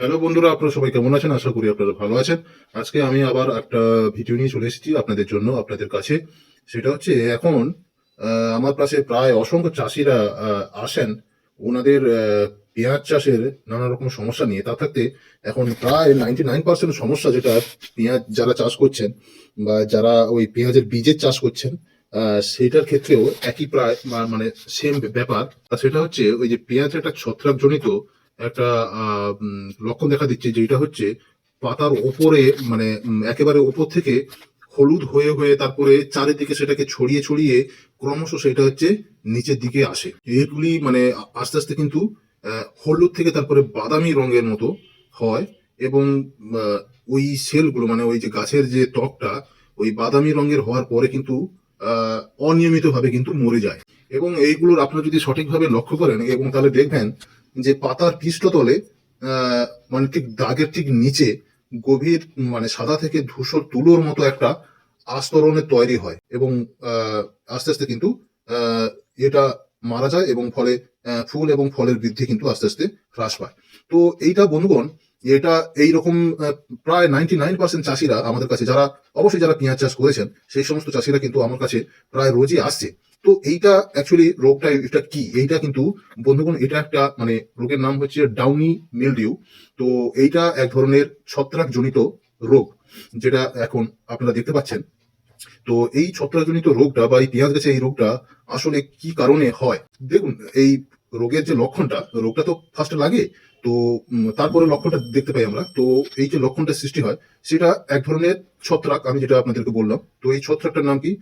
Hello বন্ধুরা, আপনারা সবাই কেমন আছেন? আশা করি আপনারা ভালো আছেন। আজকে আমি আবার একটা ভিডিও নিয়ে চলে এসেছি আপনাদের জন্য, আপনাদের কাছে। সেটা হচ্ছে এখন আমার কাছে প্রায় অসংখ্য চাষিরা আসেন ওনাদের পেঁয়াজ চাষের নানা রকম সমস্যা নিয়ে। তা থাকতে এখন প্রায় 99% সমস্যা, যেটা পেঁয়াজ যারা চাষ করছেন বা যারা ওই পেঁয়াজের বীজের চাষ করছেন, সেটার ক্ষেত্রেও একই প্রায় মানে সেম ব্যাপার। আর সেটা হচ্ছে ওই যে পেঁয়াজের একটা ছত্রাকজনিত একটা লক্ষণ দেখা দিচ্ছে, যেটা হচ্ছে পাতার ওপরে মানে একেবারে ওপর থেকে হলুদ হয়ে হয়ে তারপরে চারিদিকে সেটাকে ছড়িয়ে ছড়িয়ে ক্রমশ সেটা হচ্ছে নিচের দিকে আসে। এগুলি মানে আস্তে আস্তে কিন্তু হলুদ থেকে তারপরে বাদামি রঙের মতো হয়। এবং আহ, ওই সেলগুলো মানে ওই যে গাছের যে ত্বকটা ওই বাদামি রঙের হওয়ার পরে কিন্তু অনিয়মিতভাবে কিন্তু মরে যায়। এবং এইগুলোর আপনারা যদি সঠিকভাবে লক্ষ্য করেন এবং তাহলে দেখবেন যে পাতার পৃষ্ঠতলে মানে ঠিক দাগের ঠিক নিচে গভীর মানে সাদা থেকে ধূসর তুলোর মতো একটা আস্তরণের তৈরি হয়। এবং আস্তে আস্তে কিন্তু আহ, এটা মারা যায় এবং ফলে ফুল এবং ফলের বৃদ্ধি কিন্তু আস্তে আস্তে হ্রাস পায়। তো এইটা বন্ধুগণ, এটা এইরকম প্রায় 99% চাষিরা আমাদের কাছে, যারা অবশ্যই যারা পেঁয়াজ চাষ করেছেন সেই সমস্ত চাষিরা কিন্তু আমার কাছে প্রায় রোজই আসছে। তো এইটা অ্যাকচুয়ালি রোগটা এটা কি, এইটা কিন্তু বন্ধুগণ এটা একটা মানে রোগের নাম হচ্ছে ডাউনি মিলডিউ। তো এইটা এক ধরনের ছত্রাক জনিত রোগ, যেটা এখন আপনারা দেখতে পাচ্ছেন। তো এই ছত্রাকজনিত রোগটা বা এই পেঁয়াজ গাছে এই রোগটা আসলে কি কারণে হয় দেখুন। এই রোগের যে লক্ষণটা, রোগটা তো ফার্স্টে লাগে, তো তারপরে লক্ষণটা দেখতে পাই আমরা। তো এই যে লক্ষণটা সৃষ্টি হয় সেটা এক ধরনের ছত্রাক, আমি যেটা আপনাদেরকে বললাম। তো এই ছত্রাকটার নাম কি,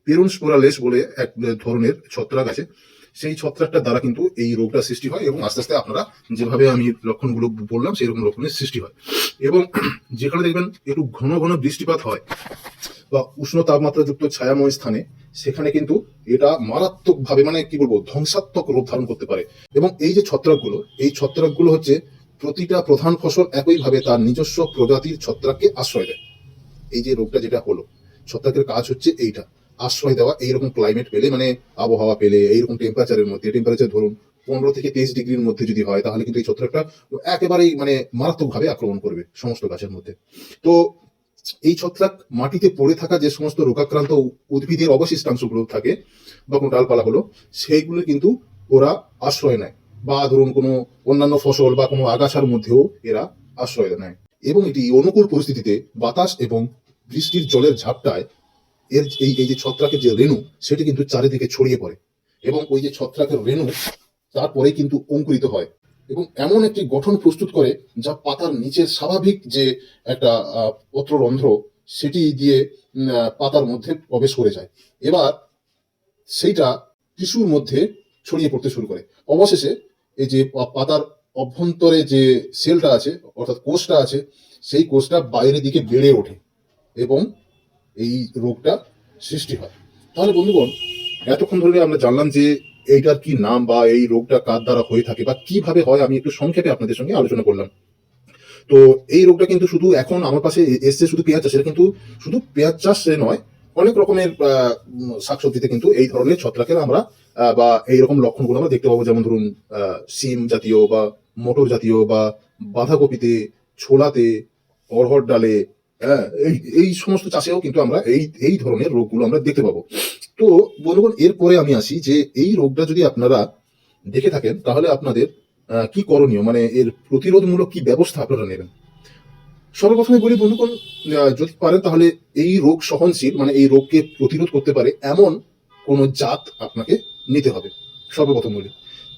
পেরুন স্পোরালেস বলে এক ধরনের ছত্রাক আছে। সেই ছত্রাকটার দ্বারা কিন্তু এই রোগটা সৃষ্টি হয় এবং আস্তে আস্তে আপনারা যেভাবে আমি লক্ষণগুলো বললাম সেই রকম লক্ষণের সৃষ্টি হয়। এবং যেখানে দেখবেন একটু ঘন ঘন বৃষ্টিপাত হয় বা উষ্ণ তাপমাত্রাযুক্ত ছায়াময় স্থানে, সেখানে কিন্তু এটা মারাত্মক ভাবে মানে কি বলবো ধ্বংসাত্মক রূপ ধারণ করতে পারে। এবং এই যে ছত্রাকগুলো, এই ছত্রাকগুলো হচ্ছে প্রতিটা প্রধান ফসল একইভাবে তার নিজস্ব প্রজাতির ছত্রাককে আশ্রয় দেয়। এই যে রোগটা যেটা হলো, ছত্রাকের কাজ হচ্ছে এইটা, আশ্রয় দেওয়া। এইরকম ক্লাইমেট পেলে মানে আবহাওয়া পেলে এইরকম টেম্পারেচারের মধ্যে, টেম্পারেচার ধরুন 15 থেকে 23 ডিগ্রির মধ্যে যদি হয়, তাহলে কিন্তু এই ছত্রাকটা একেবারেই মানে মারাত্মকভাবে আক্রমণ করবে সমস্ত গাছের মধ্যে। তো এই ছত্রাক মাটিতে পড়ে থাকা যে সমস্ত রোগাক্রান্ত উদ্ভিদের অবশিষ্টাংশগুলো থাকে বা কোনো ডালপালা হলো, সেইগুলো কিন্তু ওরা আশ্রয় নেয়। বা ধরুন কোনো অন্যান্য ফসল বা কোনো আগাছার মধ্যেও এরা আশ্রয় নেয়। এবং এটি অনুকূল পরিস্থিতিতে বাতাস এবং বৃষ্টির জলের ঝাপটায় এর এই এই যে ছত্রাকের যে রেণু, সেটি কিন্তু চারিদিকে ছড়িয়ে পড়ে। এবং ওই যে ছত্রাকের রেণু তারপরে কিন্তু অঙ্কুরিত হয় এবং এমন একটি গঠন প্রস্তুত করে যা পাতার নিচের স্বাভাবিক যে একটা পত্ররন্ধ্র, সেটি দিয়ে পাতার মধ্যে প্রবেশ করে যায়। এবার সেইটা টিস্যুর মধ্যে ছড়িয়ে পড়তে শুরু করে। অবশেষে এই যে পাতার অভ্যন্তরে যে সেলটা আছে, অর্থাৎ কোষটা আছে, সেই কোষটা বাইরের দিকে বেড়ে ওঠে এবং এই রোগটা সৃষ্টি হয়। তাহলে বন্ধুগণ, এতক্ষণ ধরে আমরা জানলাম যে এইটার কি নাম বা এই রোগটা কার দ্বারা হয়ে থাকে বা কিভাবে হয়, আমি একটু সংক্ষেপে আপনাদের সঙ্গে আলোচনা করলাম। তো এই রোগটা কিন্তু শুধু এখন আমার কাছে এসছে শুধু পেঁয়াজ চাষ, এটা কিন্তু শুধু পেঁয়াজ চাষে নয়, অনেক রকমের শাকসবজিতে কিন্তু এই ধরনের ছত্রাকের আমরা বা এইরকম লক্ষণগুলো আমরা দেখতে পাবো। যেমন ধরুন সিম জাতীয় বা মটর জাতীয় বা বাঁধাকপিতে, ছোলাতে, অড়হর ডালে, হ্যাঁ, এই এই সমস্ত চাষেও কিন্তু আমরা এই এই ধরনের রোগগুলো আমরা দেখতে পাবো। তো বন্ধুগণ, এরপরে আমি আসি যে এই রোগটা যদি আপনারা দেখে থাকেন, তাহলে আপনাদের কি করণীয়, মানে এর প্রতিরোধমূলক কি ব্যবস্থা আপনারা নেবেন। সর্বপ্রথমে বলি বন্ধুগণ, যদি পারেন তাহলে এই রোগ সহনশীল মানে এই রোগকে প্রতিরোধ করতে পারে এমন কোন জাত আপনাকে নিতে হবে, সর্বপ্রথম বলি।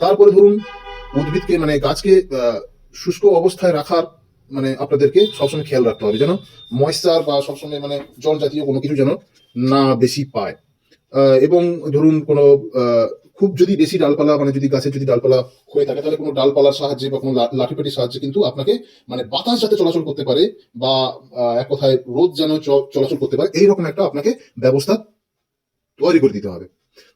তারপরে ধরুন উদ্ভিদকে মানে গাছকে শুষ্ক অবস্থায় রাখার মানে আপনাদেরকে সবসময় খেয়াল রাখতে হবে, যেন ময়েশ্চার বা সবসময় মানে জল জাতীয় কোনো কিছু যেন না বেশি পায়। এবং ধরুন কোনো খুব যদি বেশি ডালপালা মানে যদি গাছের যদি ডালপালা হয়ে থাকে, তাহলে কোনো ডালপালার সাহায্যে বা কোনো লাঠিপাটির সাহায্যে কিন্তু আপনাকে মানে বাতাস যাতে চলাচল করতে পারে বা এক কথায় রোদ যেন চলাচল করতে পারে, এইরকম একটা আপনাকে ব্যবস্থা তৈরি করে দিতে হবে।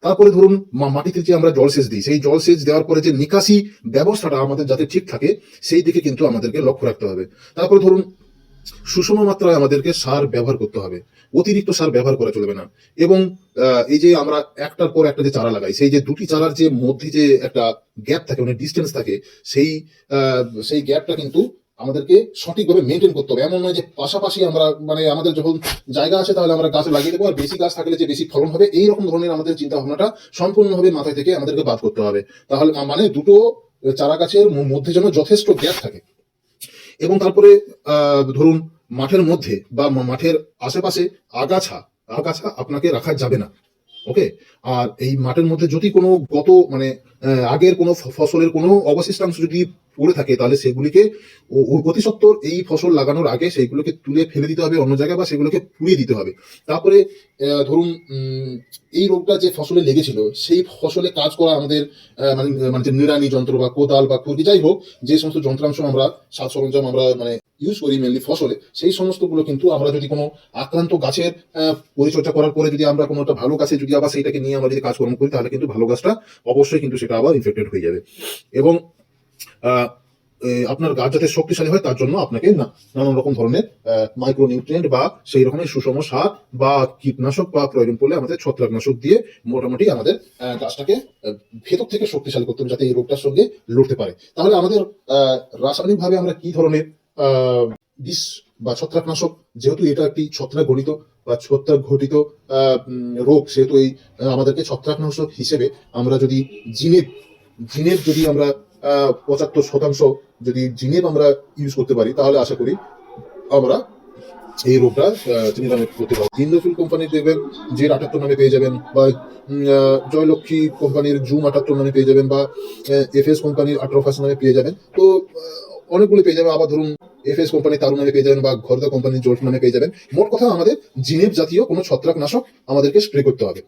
তারপরে ধরুন মাটিতে যে আমরা জলসেচ দিই, সেই জলসেচ দেওয়ার পরে যে নিকাশি ব্যবস্থাটা আমাদের যাতে ঠিক থাকে সেই দিকে কিন্তু আমাদেরকে লক্ষ্য রাখতে হবে। তারপরে ধরুন সুষম মাত্রায় আমাদেরকে সার ব্যবহার করতে হবে, অতিরিক্ত সার ব্যবহার করা চলবে না। এবং এই যে আমরা একটার পর একটা যে চারা লাগাই, সেই যে দুটি চারার যে মধ্যে যে একটা গ্যাপ থাকে মানে ডিস্টেন্স থাকে, সেই সেই গ্যাপটা কিন্তু আমাদেরকে সঠিকভাবে মেনটেন করতে হবে। এমন নয় যে পাশাপাশি আমরা মানে আমাদের যখন জায়গা আছে তাহলে আমরা গাছ লাগিয়ে দেবো, আর বেশি গাছ থাকলে যে বেশি ফলন হবে, এইরকম ধরনের আমাদের চিন্তা ভাবনাটা সম্পূর্ণভাবে মাথায় থেকে আমাদেরকে বাদ করতে হবে। তাহলে মানে দুটো চারা গাছের মধ্যে যেন যথেষ্ট গ্যাপ থাকে। এবং তারপরে ধরুন মাঠের মধ্যে বা মাঠের আশেপাশে আগাছা আগাছা আপনাকে রাখা যাবে না। ওকে। আর এই মাঠের মধ্যে যদি কোনো গত মানে আগের কোনো ফসলের কোনো অবশিষ্টাংশ যদি পড়ে থাকে, তাহলে সেগুলিকে অতি সত্বর এই ফসল লাগানোর আগে সেইগুলোকে তুলে ফেলে দিতে হবে অন্য জায়গায়, বা সেগুলোকে পুড়িয়ে দিতে হবে। তারপরে ধরুন এই রোগটা যে ফসলে লেগেছিল সেই ফসলে কাজ করা আমাদের মানে মানে যে নিড়ানি যন্ত্র বা কোদাল বা খুরপি, যাই হোক যে সমস্ত যন্ত্রাংশ আমরা সাজ সরঞ্জাম আমরা মানে ইউজ করি মেনলি ফসলে, সেই সমস্তগুলো কিন্তু আমরা যদি কোনো আক্রান্ত গাছের পরিচর্যা করার পরে যদি আমরা কোনো একটা ভালো গাছে যদি আবার সেইটাকে নিয়ে আমরা যদি কাজকর্ম করি, তাহলে কিন্তু ভালো গাছটা অবশ্যই কিন্তু সেটা আবার ইনফেক্টেড হয়ে যাবে। এবং আপনার গাছ যাতে শক্তিশালী হয় তার জন্য আপনাকে নানান রকম ধরনের মাইক্রো নিউট্রিয়েন্ট বা সেই রকমের সুষম সার বা কীটনাশক বা প্রয়োজন পড়লে আমাদের ছত্রাকনাশক দিয়ে মোটামুটি আমাদের গাছটাকে ভেতর থেকে শক্তিশালী করতে হবে, যাতে এই রোগটার সঙ্গে লড়তে পারে। তাহলে আমাদের রাসায়নিক ভাবে আমরা কি ধরনের বিষ বা ছত্রাকনাশক, যেহেতু এটা একটি ছত্রাক গঠিত বা ছত্রাক ঘটিত রোগ, সেহেতু এই আমাদেরকে ছত্রাকনাশক হিসেবে আমরা যদি জিনেপ জিনেপ যদি আমরা 75% যদি জিনেপ আমরা ইউজ করতে পারি, তাহলে আশা করি আমরা এই রোগটা নিরাময় করতে পারবো। ইন্দ্রফিল কোম্পানির দেখবেন যে 78 নামে পেয়ে যাবেন, বা জয়লক্ষ্মী কোম্পানির জুম 78 নামে পেয়ে যাবেন, বা এফএস কোম্পানির আট্রোফাস নামে পেয়ে যাবেন। তো অনেকগুলো পেয়ে যাবেন। আবার ধরুন এফএস কোম্পানি তারু নামে পেয়ে যাবেন, বা ঘরদা কোম্পানির জোল্ট নামে পেয়ে যাবেন। মোট কথা আমাদের জিনেপ জাতীয় কোনো ছত্রাকনাশক আমাদেরকে স্প্রে করতে হবে।